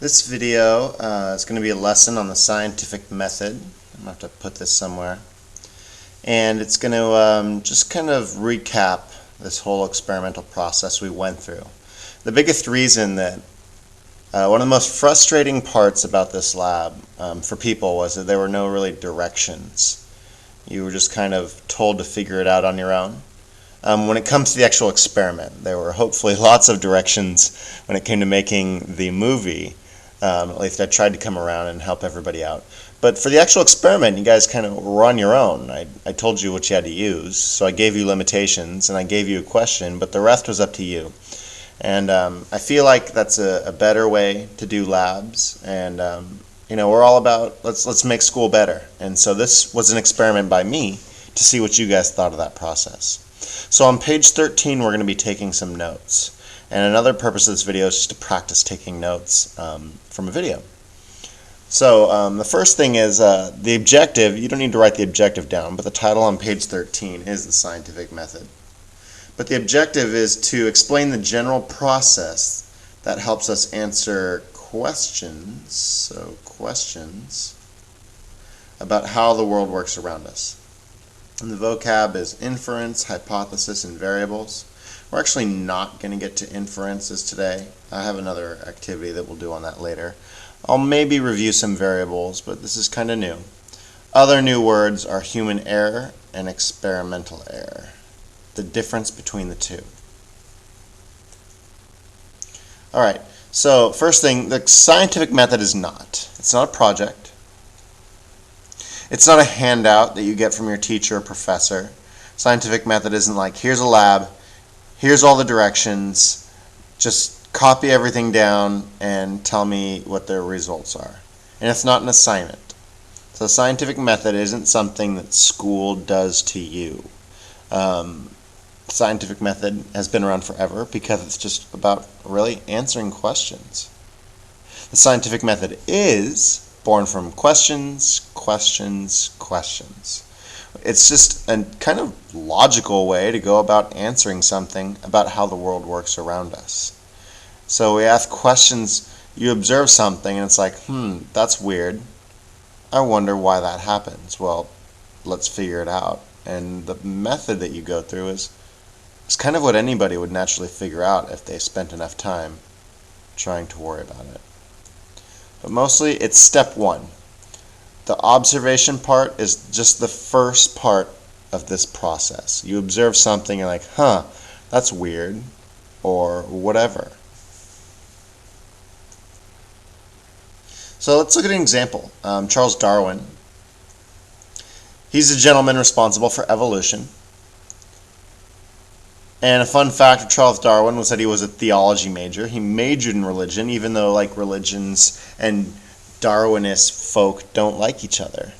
This video is going to be a lesson on the scientific method. I'm going to have to put this somewhere. And it's going to just kind of recap this whole experimental process we went through. The biggest reason that one of the most frustrating parts about this lab for people was that there were no really directions. You were just kind of told to figure it out on your own. When it comes to the actual experiment, there were hopefully lots of directions when it came to making the movie. At least I tried to come around and help everybody out. But for the actual experiment, you guys kind of were on your own. I told you what you had to use, so I gave you limitations and I gave you a question, but the rest was up to you. And I feel like that's a better way to do labs. And we're all about let's make school better. And so this was an experiment by me to see what you guys thought of that process. So on page 13, we're going to be taking some notes. And another purpose of this video is just to practice taking notes from a video. So the first thing is the objective. You don't need to write the objective down, but the title on page 13 is the scientific method. But the objective is to explain the general process that helps us answer questions, so questions about how the world works around us. And the vocab is inference, hypothesis, and variables. We're actually not going to get to inferences today. I have another activity that we'll do on that later. I'll maybe review some variables, but this is kind of new. Other new words are human error and experimental error. The difference between the two. Alright, so first thing, the scientific method is not. It's not a project. It's not a handout that you get from your teacher or professor. Scientific method isn't like, here's a lab, here's all the directions, just copy everything down and tell me what the results are. And it's not an assignment. So the scientific method isn't something that school does to you. Scientific method has been around forever because it's just about really answering questions. The scientific method is born from questions, questions, questions. It's just a kind of logical way to go about answering something about how the world works around us. So we ask questions, you observe something and it's like, that's weird. I wonder why that happens. Well, let's figure it out. And the method that you go through is kind of what anybody would naturally figure out if they spent enough time trying to worry about it. But mostly it's step one. The observation part is just the first part of this process. You observe something and you're like, that's weird, or whatever. So let's look at an example. Charles Darwin. He's the gentleman responsible for evolution. And a fun fact of Charles Darwin was that he was a theology major. He majored in religion, even though religions and Darwinist folk don't like each other.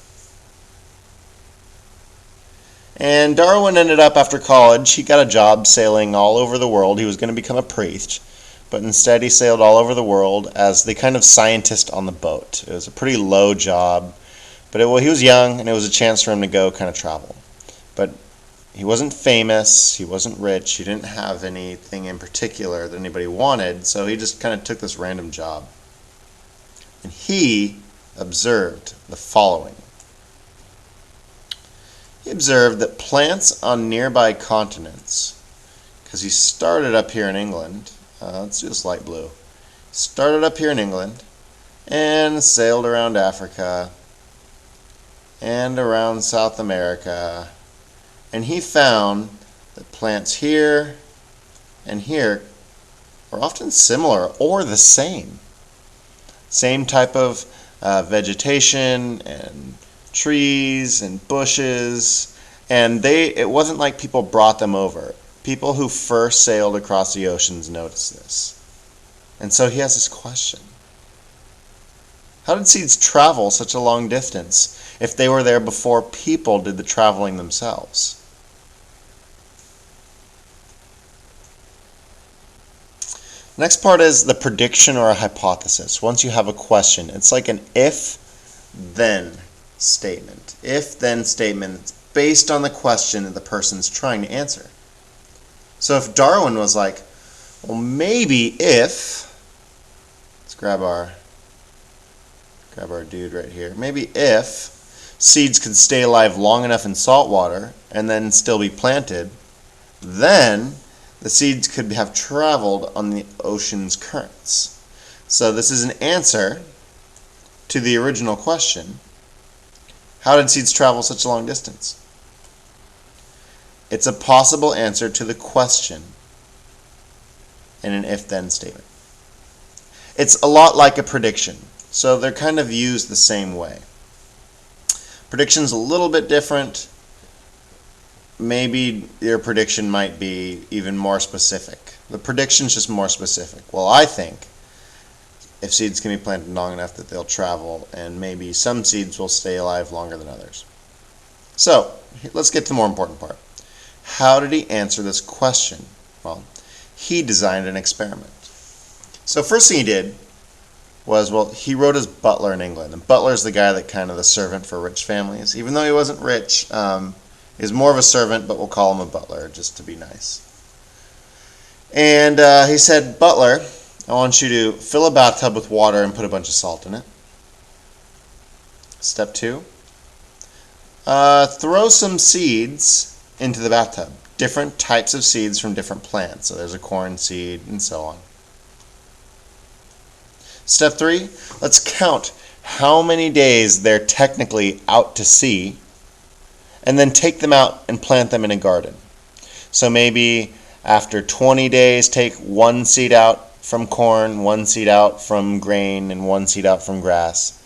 And Darwin ended up, after college, he got a job sailing all over the world. He was going to become a priest, but instead he sailed all over the world as the kind of scientist on the boat. It was a pretty low job, but he was young and it was a chance for him to go kind of travel. But he wasn't famous, he wasn't rich, he didn't have anything in particular that anybody wanted, so he just kind of took this random job. And he observed the following. He observed that plants on nearby continents, because he started up here in England, let's do this light blue, started up here in England and sailed around Africa and around South America. And he found that plants here and here are often similar or the same. Same type of vegetation and trees and bushes. And it wasn't like people brought them over. People who first sailed across the oceans noticed this. And so he has this question. How did seeds travel such a long distance if they were there before people did the traveling themselves? Next part is the prediction or a hypothesis. Once you have a question, it's like an if-then statement. If-then statement based on the question that the person's trying to answer. So if Darwin was like, well, maybe if, let's grab our grab our dude right here. Maybe if seeds could stay alive long enough in salt water and then still be planted, then the seeds could have traveled on the ocean's currents. So this is an answer to the original question. How did seeds travel such a long distance? It's a possible answer to the question in an if-then statement. It's a lot like a prediction, so they're kind of used the same way. Prediction's a little bit different. Maybe your prediction might be even more specific. The prediction's just more specific. Well, I think if seeds can be planted long enough that they'll travel, and maybe some seeds will stay alive longer than others. So, let's get to the more important part. How did he answer this question? Well, he designed an experiment. So first thing he did was, well, he wrote his butler in England. And butler's the guy that kind of the servant for rich families. Even though he wasn't rich, he's more of a servant, but we'll call him a butler just to be nice. And he said, Butler, I want you to fill a bathtub with water and put a bunch of salt in it. Step 2, throw some seeds into the bathtub. Different types of seeds from different plants. So there's a corn seed and so on. Step 3, let's count how many days they're technically out to sea, and then take them out and plant them in a garden. So maybe after 20 days, take one seed out from corn, one seed out from grain, and one seed out from grass.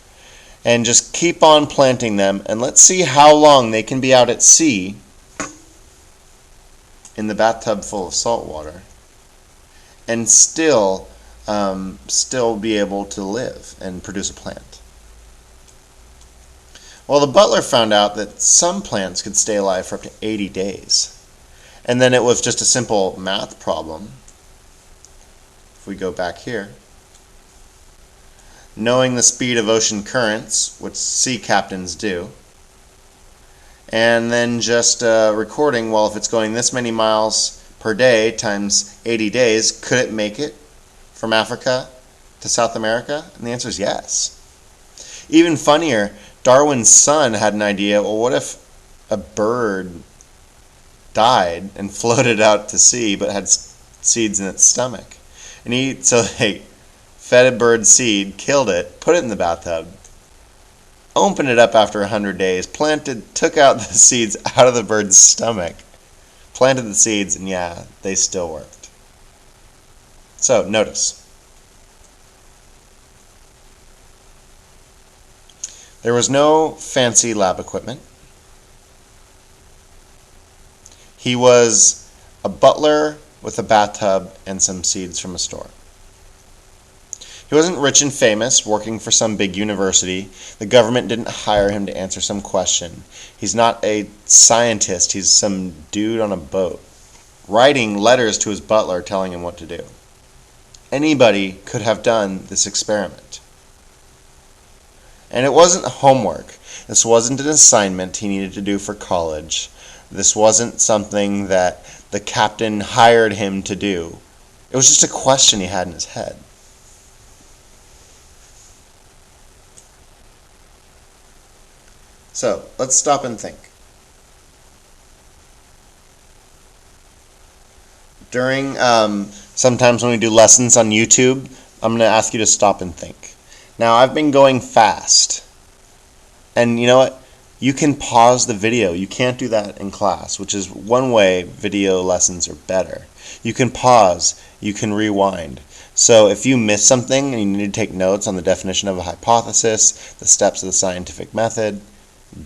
And just keep on planting them, and let's see how long they can be out at sea in the bathtub full of salt water and still be able to live and produce a plant. Well, the butler found out that some plants could stay alive for up to 80 days. And then it was just a simple math problem. If we go back here, knowing the speed of ocean currents, which sea captains do, and then just recording, well, if it's going this many miles per day times 80 days, could it make it from Africa to South America? And the answer is yes. Even funnier, Darwin's son had an idea, well, what if a bird died and floated out to sea but had seeds in its stomach? And so they fed a bird seed, killed it, put it in the bathtub, opened it up after 100 days, took out the seeds out of the bird's stomach, planted the seeds, and yeah, they still worked. So, notice. There was no fancy lab equipment. He was a butler with a bathtub and some seeds from a store. He wasn't rich and famous, working for some big university. The government didn't hire him to answer some question. He's not a scientist. He's some dude on a boat, writing letters to his butler telling him what to do. Anybody could have done this experiment. And it wasn't homework. This wasn't an assignment he needed to do for college. This wasn't something that the captain hired him to do. It was just a question he had in his head. So, let's stop and think. During, sometimes when we do lessons on YouTube, I'm going to ask you to stop and think. Now, I've been going fast. And you know what? You can pause the video. You can't do that in class, which is one way video lessons are better. You can pause. You can rewind. So if you miss something and you need to take notes on the definition of a hypothesis, the steps of the scientific method,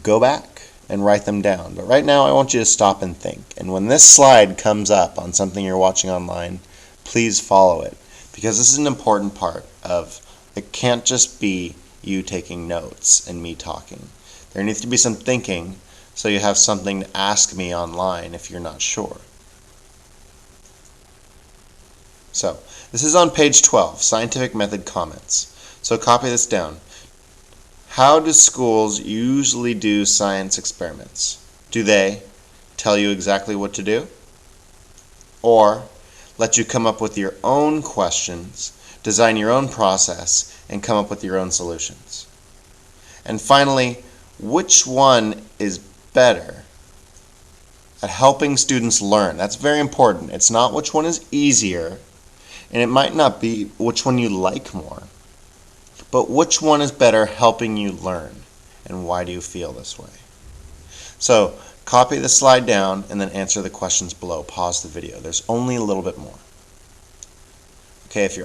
go back and write them down. But right now I want you to stop and think. And when this slide comes up on something you're watching online, please follow it. Because this is an important part of, it can't just be you taking notes and me talking. There needs to be some thinking so you have something to ask me online if you're not sure. So, this is on page 12, Scientific Method Comments. So copy this down. How do schools usually do science experiments? Do they tell you exactly what to do? Or let you come up with your own questions, design your own process, and come up with your own solutions? And finally, which one is better at helping students learn? That's very important. It's not which one is easier, and it might not be which one you like more, but which one is better helping you learn, and why do you feel this way? So copy the slide down and then answer the questions below. Pause the video. There's only a little bit more. Okay, if you're